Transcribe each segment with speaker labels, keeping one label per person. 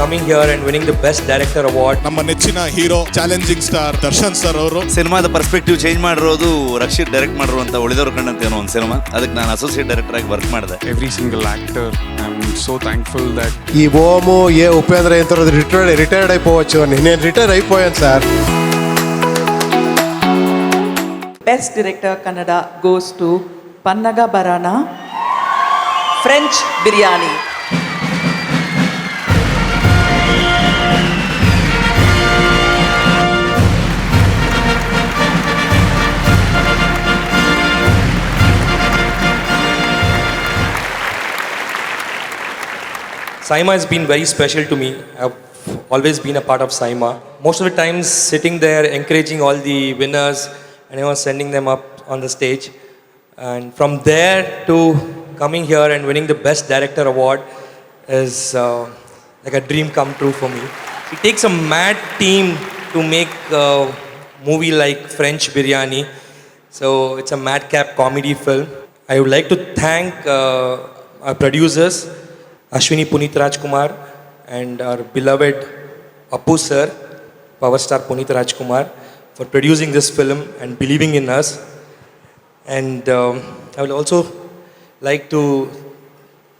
Speaker 1: coming here and winning the Best Director Award.
Speaker 2: ನಮ್ಮ ನೆಚ್ಚಿನ hero challenging star Darshan sir ಅವರು
Speaker 3: ಸಿನಿಮಾದ ಪರ್ಸ್ಪೆಕ್ಟಿವ್ ಚೇಂಜ್ ಮಾಡಿರೋದು ರಕ್ಷಿತ್ ಡೈರೆಕ್ಟ್ ಮಾಡಿರುವಂಥ ಉಳಿದವ್ರ ಕಣ್ಣಂತ ಏನೋ ಒಂದು ಸಿನಿಮಾ. ಅದಕ್ಕೆ ನಾನು ಅಸೋಸಿಯೇಟ್ ಡೈರೆಕ್ಟರ್ ಆಗಿ ವರ್ಕ್ ಮಾಡಿದೆ.
Speaker 4: Every single actor, I'm so thankful that
Speaker 5: ఈ ఓము ఏ ఉపేంద్ర ఎంత రిటైర్డ్ అయిపోవచ్చు అని నేను రిటైర్ అయిపోయాను sir.
Speaker 6: Best Director Kannada goes to Pannaga Barana, French Biryani.
Speaker 1: Saima has been very special to me. I've always been a part of Saima. Most of the times sitting there encouraging all the winners and sending them up on the stage. And from there to coming here and winning the Best Director Award is like a dream come true for me. It takes a mad team to make a movie like French Biryani. So it's a madcap comedy film. I would like to thank our producers, Ashwini Puneeth Rajkumar and our beloved Appu sir, Power Star Puneeth Rajkumar, for producing this film and believing in us. And I would also like to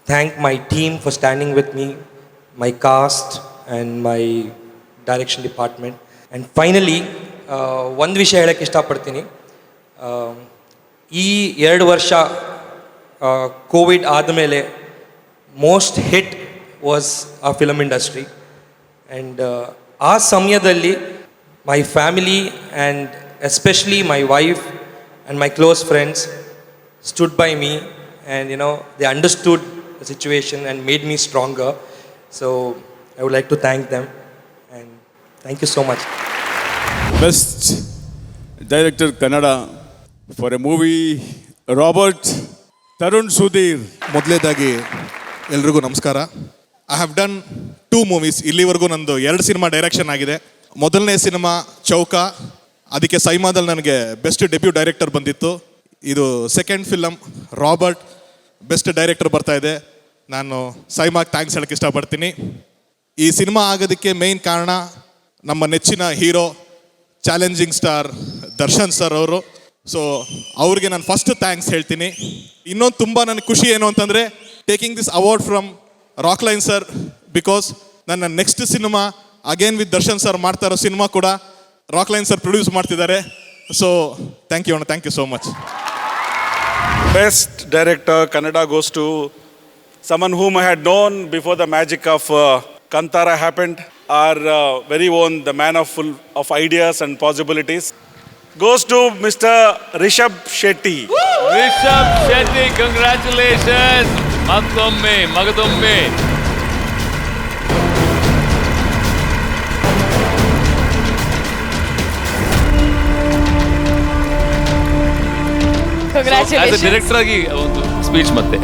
Speaker 1: thank my team for standing with me, my cast and my direction department. And finally, ಒಂದು ವಿಷಯ ಹೇಳಕ್ಕೆ ಇಷ್ಟಪಡ್ತೀನಿ. ಈ 2 ವರ್ಷ Covid ಆದಮೇಲೆ most hit was ಆ film industry. And ಆ ಸಮಯದಲ್ಲಿ my family and especially my wife and my close friends stood by me, and they understood the situation and made me stronger. So I would like to thank them, and thank you so much.
Speaker 2: Best director Kannada for a movie Robert Tarun Sudhir. ಮೊದಲೇದಾಗಿ ಎಲ್ರಿಗೂ ನಮಸ್ಕಾರ. I have done 2 movies. ಇಲ್ಲಿವರೆಗೂ ನಂದು 2 cinema direction ಆಗಿದೆ. ಮೊದಲನೇ cinema ಚೌಕ, ಅದಕ್ಕೆ ಸೈಮಾದಲ್ಲಿ ನನಗೆ ಬೆಸ್ಟ್ ಡೆಬ್ಯೂ ಡೈರೆಕ್ಟರ್ ಬಂದಿತ್ತು. ಇದು second film Robert, best director ಬರ್ತಾ ಇದೆ. ನಾನು ಸೈಮಾಗೆ ಥ್ಯಾಂಕ್ಸ್ ಹೇಳಕ್ಕೆ ಇಷ್ಟಪಡ್ತೀನಿ. ಈ ಸಿನಿಮಾ ಆಗೋದಕ್ಕೆ ಮೇಯ್ನ್ ಕಾರಣ ನಮ್ಮ ನೆಚ್ಚಿನ hero challenging star Darshan sir ಅವರು. ಸೊ ಅವ್ರಿಗೆ ನಾನು ಫಸ್ಟ್ ಥ್ಯಾಂಕ್ಸ್ ಹೇಳ್ತೀನಿ. ಇನ್ನೊಂದು ತುಂಬ ನನಗೆ ಖುಷಿ ಏನು ಅಂತಂದರೆ taking this award from Rockline sir, because ನನ್ನ next cinema again with Darshan sir ಮಾಡ್ತಾ ಇರೋ ಸಿನಿಮಾ ಕೂಡ ರಾಕ್ಲೈನ್ ಸರ್ ಪ್ರೊಡ್ಯೂಸ್ ಮಾಡ್ತಿದ್ದಾರೆ. ಸೊ ಥ್ಯಾಂಕ್ ಯು ಅಣ್ಣ, thank you so much.
Speaker 7: Best Director Kannada goes to someone whom I had known before the magic of Kantara happened. Our very own, the man full of ideas and possibilities, goes to Mr. Rishabh Shetty.
Speaker 8: Rishabh Shetty, congratulations. Magadumme. As a director ಆಗಿ ಒಂದು speech ಮತ್ತೆ.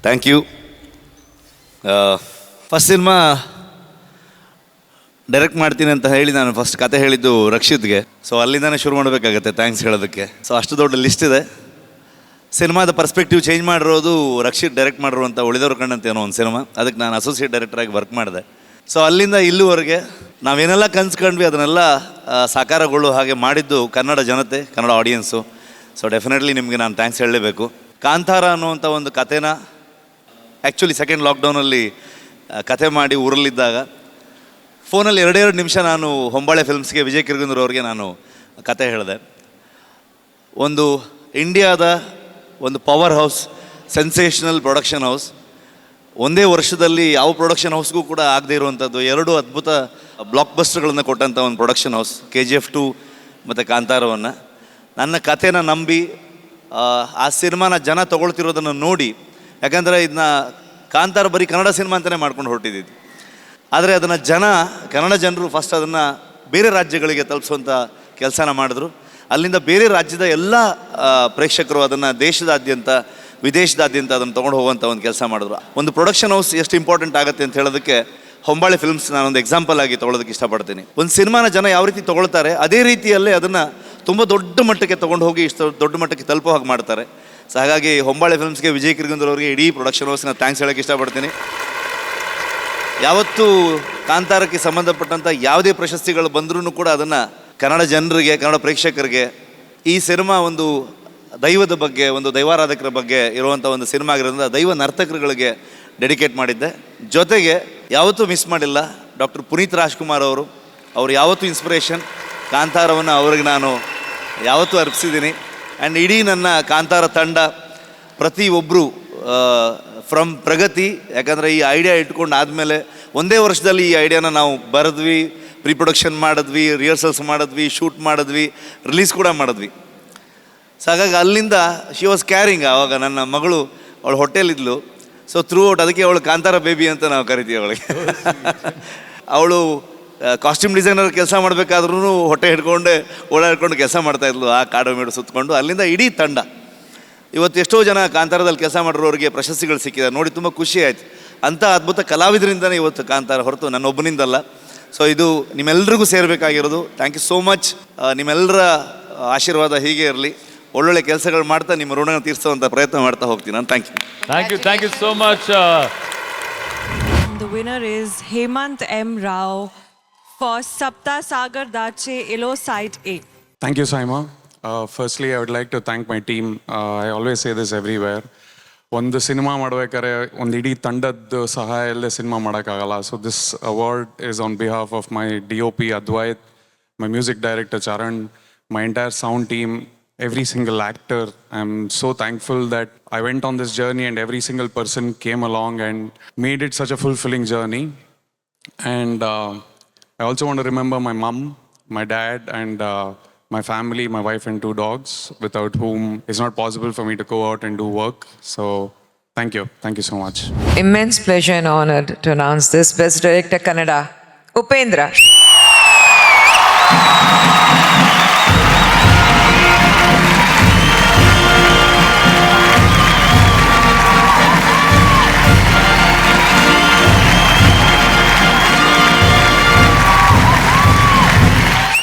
Speaker 3: Thank you. First cinema direct ಮಾಡ್ತೀನಿ ಅಂತ ಹೇಳಿ ನಾನು first ಕತೆ ಹೇಳಿದ್ದು ರಕ್ಷಿತ್ಗೆ. So ಅಲ್ಲಿಂದಾನೆ ಶುರು ಮಾಡಬೇಕಾಗತ್ತೆ ಥ್ಯಾಂಕ್ಸ್ ಹೇಳೋದಕ್ಕೆ. ಸೊ ಅಷ್ಟು ದೊಡ್ಡ ಲಿಸ್ಟ್ ಇದೆ. ಸಿನಿಮಾದ ಪರ್ಸ್ಪೆಕ್ಟಿವ್ ಚೇಂಜ್ ಮಾಡಿರೋದು ರಕ್ಷಿತ್ ಡೈರೆಕ್ಟ್ ಮಾಡಿರುವಂಥ ಉಳಿದವ್ರ ಕಣ್ಣಂತ ಏನೋ ಒಂದು ಸಿನಿಮಾ. ಅದಕ್ಕೆ ನಾನು ಅಸೋಸಿಯೇಟ್ ಡೈರೆಕ್ಟರ್ ಆಗಿ ವರ್ಕ್ ಮಾಡಿದೆ. ಸೊ ಅಲ್ಲಿಂದ ಇಲ್ಲಿವರೆಗೆ ನಾವೇನೆಲ್ಲ ಕನ್ಸ್ಕೊಂಡ್ವಿ ಅದನ್ನೆಲ್ಲ ಸಾಕಾರಗೊಳ್ಳೋ ಹಾಗೆ ಮಾಡಿದ್ದು ಕನ್ನಡ ಜನತೆ, ಕನ್ನಡ ಆಡಿಯನ್ಸು. ಸೊ ಡೆಫಿನೆಟ್ಲಿ ನಿಮಗೆ ನಾನು ಥ್ಯಾಂಕ್ಸ್ ಹೇಳಲೇಬೇಕು. ಕಾಂತಾರ ಅನ್ನುವಂಥ ಒಂದು ಕಥೆನ ಆ್ಯಕ್ಚುಲಿ ಸೆಕೆಂಡ್ ಲಾಕ್ಡೌನಲ್ಲಿ ಕಥೆ ಮಾಡಿ ಊರಲ್ಲಿದ್ದಾಗ ಫೋನಲ್ಲಿ 2 ನಿಮಿಷ ನಾನು ಹೊಂಬಾಳೆ ಫಿಲ್ಮ್ಸ್ಗೆ ವಿಜಯ್ ಕಿರ್ಗುಂದೂರ್ ಅವ್ರಿಗೆ ನಾನು ಕತೆ ಹೇಳಿದೆ. ಒಂದು ಇಂಡಿಯಾದ ಒಂದು power house, sensational production house, ಒಂದೇ ವರ್ಷದಲ್ಲಿ ಯಾವ ಪ್ರೊಡಕ್ಷನ್ ಹೌಸ್ಗೂ ಕೂಡ ಆಗದೇ ಇರುವಂಥದ್ದು 2 ಅದ್ಭುತ ಬ್ಲಾಕ್ ಬಸ್ಟರ್ಗಳನ್ನು ಕೊಟ್ಟಂಥ ಒಂದು ಪ್ರೊಡಕ್ಷನ್ ಹೌಸ್, KGF 2 ಮತ್ತು ಕಾಂತಾರವನ್ನು. ನನ್ನ ಕಥೆನ ನಂಬಿ ಆ ಸಿನಿಮಾನ ಜನ ತೊಗೊಳ್ತಿರೋದನ್ನು ನೋಡಿ, ಯಾಕಂದರೆ ಇದನ್ನ ಕಾಂತಾರ ಬರೀ ಕನ್ನಡ ಸಿನಿಮಾ ಅಂತಲೇ ಮಾಡ್ಕೊಂಡು ಹೊರಟಿದ್ದು, ಆದರೆ ಅದನ್ನು ಕನ್ನಡ ಜನರು ಫಸ್ಟ್ ಅದನ್ನು ಬೇರೆ ರಾಜ್ಯಗಳಿಗೆ ತಲುಪಿಸುವಂಥ ಕೆಲಸನ ಮಾಡಿದ್ರು. ಅಲ್ಲಿಂದ ಬೇರೆ ರಾಜ್ಯದ ಎಲ್ಲ ಪ್ರೇಕ್ಷಕರು ಅದನ್ನು ದೇಶದಾದ್ಯಂತ ವಿದೇಶದಾದ್ಯಂತ ಅದನ್ನು ತೊಗೊಂಡು ಹೋಗುವಂಥ ಒಂದು ಕೆಲಸ ಮಾಡಿದ್ರು. ಒಂದು ಪ್ರೊಡಕ್ಷನ್ ಹೌಸ್ ಎಷ್ಟು ಇಂಪಾರ್ಟೆಂಟ್ ಆಗುತ್ತೆ ಅಂತ ಹೇಳೋದಕ್ಕೆ ಹೊಂಬಾಳೆ ಫಿಲ್ಮ್ಸ್ ನಾನೊಂದು ಎಕ್ಸಾಂಪಲ್ ಆಗಿ ತೊಗೊಳೋದಕ್ಕೆ ಇಷ್ಟಪಡ್ತೀನಿ. ಒಂದು ಸಿನಿಮಾನ ಜನ ಯಾವ ರೀತಿ ತೊಗೊಳ್ತಾರೆ ಅದೇ ರೀತಿಯಲ್ಲೇ ಅದನ್ನು ತುಂಬ ದೊಡ್ಡ ಮಟ್ಟಕ್ಕೆ ತೊಗೊಂಡು ಹೋಗಿ ಇಷ್ಟು ದೊಡ್ಡ ಮಟ್ಟಕ್ಕೆ ತಲುಪೋ ಹಾಗೆ ಮಾಡ್ತಾರೆ. ಸೊ ಹಾಗಾಗಿ ಹೊಂಬಾಳೆ ಫಿಲ್ಮ್ಸ್ಗೆ, ವಿಜಯ್ ಕಿರ್ಗುಂದೂರ್ ಅವರಿಗೆ, ಇಡೀ ಪ್ರೊಡಕ್ಷನ್ ಹೌಸ್ನ ಥ್ಯಾಂಕ್ಸ್ ಹೇಳೋಕ್ಕೆ ಇಷ್ಟಪಡ್ತೀನಿ. ಯಾವತ್ತೂ ಕಾಂತಾರಕ್ಕೆ ಸಂಬಂಧಪಟ್ಟಂಥ ಯಾವುದೇ ಪ್ರಶಸ್ತಿಗಳು ಬಂದರೂ ಕೂಡ ಅದನ್ನು ಕನ್ನಡ ಜನರಿಗೆ, ಕನ್ನಡ ಪ್ರೇಕ್ಷಕರಿಗೆ ಈ ಸಿನಿಮಾ ಒಂದು ದೈವದ ಬಗ್ಗೆ, ಒಂದು ದೈವಾರಾಧಕರ ಬಗ್ಗೆ ಇರುವಂಥ ಒಂದು ಸಿನಿಮಾ ಆಗಿರೋದ್ರಿಂದ ದೈವ ನರ್ತಕರುಗಳಿಗೆ ಡೆಡಿಕೇಟ್ ಮಾಡಿದ್ದೆ. ಜೊತೆಗೆ ಯಾವತ್ತೂ ಮಿಸ್ ಮಾಡಿಲ್ಲ ಡಾಕ್ಟರ್ ಪುನೀತ್ ರಾಜ್ಕುಮಾರ್ ಅವರು ಯಾವತ್ತೂ ಇನ್ಸ್ಪಿರೇಷನ್. ಕಾಂತಾರವನ್ನು ಅವ್ರಿಗೆ ನಾನು ಯಾವತ್ತೂ ಅರ್ಪಿಸಿದ್ದೀನಿ. ಆ್ಯಂಡ್ ಇಡೀ ನನ್ನ ಕಾಂತಾರ ತಂಡ ಪ್ರತಿಯೊಬ್ಬರು ಫ್ರಮ್ ಪ್ರಗತಿ, ಯಾಕಂದರೆ ಈ ಐಡಿಯಾ ಇಟ್ಕೊಂಡು ಆದಮೇಲೆ ಒಂದೇ ವರ್ಷದಲ್ಲಿ ಈ ಐಡಿಯಾನ ನಾವು ಬರೆದ್ವಿ, ಪ್ರೀ ಪ್ರೊಡಕ್ಷನ್ ಮಾಡಿದ್ವಿ, ರಿಹರ್ಸಲ್ಸ್ ಮಾಡಿದ್ವಿ, ಶೂಟ್ ಮಾಡಿದ್ವಿ, ರಿಲೀಸ್ ಕೂಡ ಮಾಡಿದ್ವಿ. ಸೊ ಹಾಗಾಗಿ ಅಲ್ಲಿಂದ ಶಿ ವಾಸ್ ಕ್ಯಾರಿಂಗ್. ಆವಾಗ ನನ್ನ ಮಗಳು ಅವಳು ಹೊಟ್ಟೆಲಿದ್ಲು. ಸೊ ಥ್ರೂ ಔಟ್ ಅದಕ್ಕೆ ಅವಳು ಕಾಂತಾರ ಬೇಬಿ ಅಂತ ನಾವು ಕರಿತೀವಿ ಅವಳಿಗೆ. ಅವಳು ಕಾಸ್ಟ್ಯೂಮ್ ಡಿಸೈನರ್ ಕೆಲಸ ಮಾಡಬೇಕಾದ್ರೂ ಹೊಟ್ಟೆ ಹಿಡ್ಕೊಂಡೆ ಓಡಾಡ್ಕೊಂಡು ಕೆಲಸ ಮಾಡ್ತಾಯಿದ್ಲು, ಆ ಕಾಡು ಮೇಡು ಸುತ್ತಕೊಂಡು. ಅಲ್ಲಿಂದ ಇಡೀ ತಂಡ ಇವತ್ತು ಎಷ್ಟೋ ಜನ ಕಾಂತಾರದಲ್ಲಿ ಕೆಲಸ ಮಾಡಿರೋರಿಗೆ ಪ್ರಶಸ್ತಿಗಳು ಸಿಕ್ಕಿದೆ ನೋಡಿ, ತುಂಬ ಖುಷಿ ಆಯಿತು. ಅಂಥ ಅದ್ಭುತ ಕಲಾವಿದರಿಂದನೇ ಇವತ್ತು ಕಾಂತಾರ, ಹೊರತು ನನ್ನೊಬ್ಬನಿಂದಲ್ಲ. ಸೊ ಇದು ನಿಮ್ಮೆಲ್ರಿಗೂ ಸೇರಬೇಕಾಗಿರೋದು. Thank you so much. ನಿಮ್ಮೆಲ್ಲರ ಆಶೀರ್ವಾದ ಹೀಗೆ ಇರಲಿ. ಒಳ್ಳೊಳ್ಳೆ ಕೆಲಸಗಳು ಮಾಡ್ತಾ ನಿಮ್ಮ ಋಣ ತೀರಿಸುವಂಥ ಪ್ರಯತ್ನ ಮಾಡ್ತಾ ಹೋಗ್ತೀನಿ ನಾನು.
Speaker 8: Thank you so much.
Speaker 9: The winner is Hemant M. Rao for Sapta Sagar Dache Ilo Site A.
Speaker 4: Thank you, Saima. Firstly, I would like to thank my team. I always say this everywhere. ಒಂದು cinema ಮಾಡ್ಬೇಕಾದ್ರೆ ಒಂದು ಇಡೀ ತಂಡದ ಸಹಾಯ ಇಲ್ಲದೆ cinema ಮಾಡೋಕ್ಕಾಗಲ್ಲ. So this award is on behalf of my DOP Advait, my music director Charan, my entire sound team, every single actor. I'm so thankful that I went on this journey and every single person came along and made it such a fulfilling journey. And I also want to remember my mom, my dad, and my family, my wife and 2 dogs, without whom it's not possible for me to go out and do work. So thank you so much.
Speaker 10: Immense pleasure and honor to announce this Best Director Kannada, Upendra.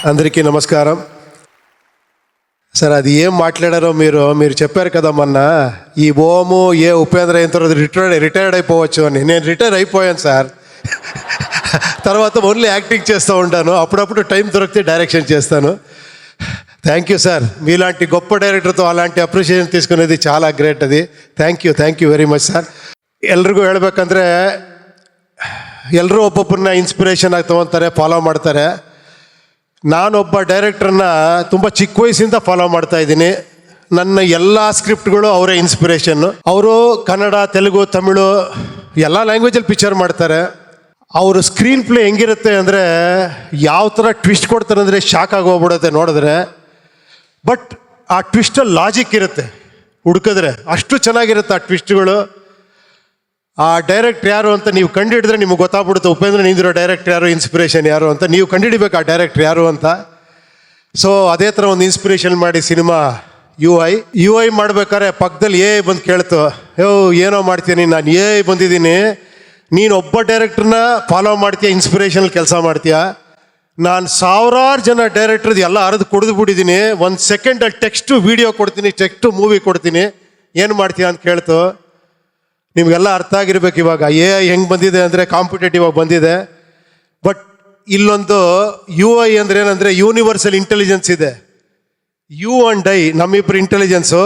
Speaker 5: అందరికీ నమస్కారం. Sir అది ఏం మాట్లాడారో మీరు చెప్పారు కదా మొన్న, ఈ ఓము ఏ ఉపేంద్ర అయిన తర్వాత రిటైర్డ్ అయిపోవచ్చు అని. నేను రిటైర్ అయిపోయాను సార్. తర్వాత ఓన్లీ యాక్టింగ్ చేస్తూ ఉంటాను, అప్పుడప్పుడు టైం దొరికితే డైరెక్షన్ చేస్తాను. Thank you sir. మీలాంటి గొప్ప డైరెక్టర్తో అలాంటి ಅಪ್ರಿಷಿಯೇಷನ್ తీసుకునేది చాలా ಗ್ರೇಟ್. ಅದು thank you very much sir. ಎಲ್ರಿಗೂ ಹೇಳ್ಬೇಕಂದ್ರೆ ಎಲ್ಲರೂ ಒಬ್ಬೊಬ್ಬರನ್ನ ಇನ್ಸ್ಪಿರೇಷನ್ ಆಗಿ ತೊಗೊತಾರೆ, ಫಾಲೋ ಮಾಡ್ತಾರೆ. ನಾನೊಬ್ಬ ಡೈರೆಕ್ಟ್ರನ್ನ ತುಂಬ ಚಿಕ್ಕ ವಯಸ್ಸಿಂದ ಫಾಲೋ ಮಾಡ್ತಾ ಇದ್ದೀನಿ. ನನ್ನ ಎಲ್ಲ ಸ್ಕ್ರಿಪ್ಟ್ಗಳು ಅವರೇ ಇನ್ಸ್ಪಿರೇಷನ್ನು. ಅವರು ಕನ್ನಡ, ತೆಲುಗು, ತಮಿಳು ಎಲ್ಲ ಲ್ಯಾಂಗ್ವೇಜಲ್ಲಿ ಪಿಕ್ಚರ್ ಮಾಡ್ತಾರೆ. ಅವರು ಸ್ಕ್ರೀನ್ ಪ್ಲೇ ಹೆಂಗಿರುತ್ತೆ ಅಂದರೆ ಯಾವ ಥರ ಟ್ವಿಸ್ಟ್ ಕೊಡ್ತಾರೆ ಅಂದರೆ ಶಾಕ್ ಆಗೋಗ್ಬಿಡುತ್ತೆ ನೋಡಿದ್ರೆ. ಬಟ್ ಆ ಟ್ವಿಸ್ಟಲ್ಲಿ ಲಾಜಿಕ್ ಇರುತ್ತೆ, ಹುಡುಕಿದ್ರೆ ಅಷ್ಟು ಚೆನ್ನಾಗಿರುತ್ತೆ ಆ ಟ್ವಿಸ್ಟ್ಗಳು. ಆ ಡೈರೆಕ್ಟ್ರ್ ಯಾರು ಅಂತ ನೀವು ಕಂಡುಹಿಡಿದ್ರೆ ನಿಮಗೆ ಗೊತ್ತಾಗ್ಬಿಡುತ್ತೆ, ಉಪೇಂದ್ರ ನಿಂದಿರೋ ಡೈರೆಕ್ಟ್ರ್ ಯಾರು, ಇನ್ಸ್ಪಿರೇಷನ್ ಯಾರು ಅಂತ ನೀವು ಕಂಡುಹಿಡಿಬೇಕು ಆ ಡೈರೆಕ್ಟ್ರ್ ಯಾರು ಅಂತ. ಸೊ ಅದೇ ಥರ ಒಂದು ಇನ್ಸ್ಪಿರೇಷನ್ ಮಾಡಿ ಸಿನಿಮಾ ಯು ಐ ಮಾಡ್ಬೇಕಾದ್ರೆ ಪಕ್ಕದಲ್ಲಿ ಬಂದು ಕೇಳ್ತು, ಏನೋ ಮಾಡ್ತೀನಿ ನಾನು, ಬಂದಿದ್ದೀನಿ, ನೀನು ಒಬ್ಬ ಡೈರೆಕ್ಟ್ರನ್ನ ಫಾಲೋ ಮಾಡ್ತೀಯ, ಇನ್ಸ್ಪಿರೇಷನಲ್ಲಿ ಕೆಲಸ ಮಾಡ್ತೀಯ. ನಾನು ಸಾವಿರಾರು ಜನ ಡೈರೆಕ್ಟ್ರದ್ದು ಎಲ್ಲ ಅರ್ದು ಕುಡಿದು ಬಿಟ್ಟಿದ್ದೀನಿ, 1 ಸೆಕೆಂಡಲ್ಲಿ ಟೆಕ್ಸ್ಟು ವೀಡಿಯೋ ಕೊಡ್ತೀನಿ, ಟೆಕ್ಸ್ಟು ಮೂವಿ ಕೊಡ್ತೀನಿ, ಏನು ಮಾಡ್ತೀಯ ಅಂತ ಕೇಳ್ತು. ನಿಮಗೆಲ್ಲ ಅರ್ಥ ಆಗಿರ್ಬೇಕು ಇವಾಗ ಹೆಂಗೆ ಬಂದಿದೆ ಅಂದರೆ ಕಾಂಪಿಟೇಟಿವ್ ಆಗಿ ಬಂದಿದೆ. ಬಟ್ ಇಲ್ಲೊಂದು UI ಅಂದರೆ ಏನಂದರೆ ಯೂನಿವರ್ಸಲ್ ಇಂಟೆಲಿಜೆನ್ಸ್ ಇದೆ. ಯು ಆ್ಯಂಡ್ ಐ ನಮ್ಮಿಬ್ಬರು ಇಂಟೆಲಿಜೆನ್ಸು,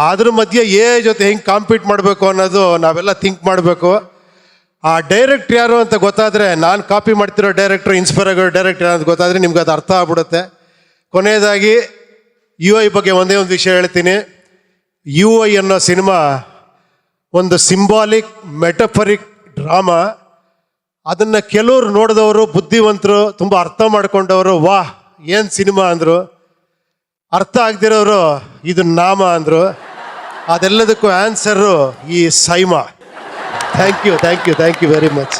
Speaker 5: ಅದ್ರ ಮಧ್ಯೆ ಜೊತೆ ಹೆಂಗೆ ಕಾಂಪೀಟ್ ಮಾಡಬೇಕು ಅನ್ನೋದು ನಾವೆಲ್ಲ ಥಿಂಕ್ ಮಾಡಬೇಕು. ಆ ಡೈರೆಕ್ಟ್ರ್ ಯಾರು ಅಂತ ಗೊತ್ತಾದರೆ, ನಾನು ಕಾಪಿ ಮಾಡ್ತಿರೋ ಡೈರೆಕ್ಟ್ರು, ಇನ್ಸ್ಪೈರ್ ಆಗೋ ಡೈರೆಕ್ಟ್ರ್ ಅಂತ ಗೊತ್ತಾದರೆ ನಿಮ್ಗೆ ಅದು ಅರ್ಥ ಆಗ್ಬಿಡುತ್ತೆ. ಕೊನೆಯದಾಗಿ UI ಬಗ್ಗೆ ಒಂದೇ ಒಂದು ವಿಷಯ ಹೇಳ್ತೀನಿ. UI ಅನ್ನೋ ಸಿನಿಮಾ ಒಂದು ಸಿಂಬಾಲಿಕ್ ಮೆಟಫರಿಕ್ ಡ್ರಾಮಾ. ಅದನ್ನು ಕೆಲವರು ನೋಡಿದವರು, ಬುದ್ಧಿವಂತರು, ತುಂಬ ಅರ್ಥ ಮಾಡ್ಕೊಂಡವರು ವಾಹ್ ಏನು ಸಿನಿಮಾ ಅಂದರು. ಅರ್ಥ ಆಗದಿರೋರು ಇದು ನಾಮ ಅಂದರು. ಅದೆಲ್ಲದಕ್ಕೂ ಆನ್ಸರು ಈ SIIMA. Thank you very much.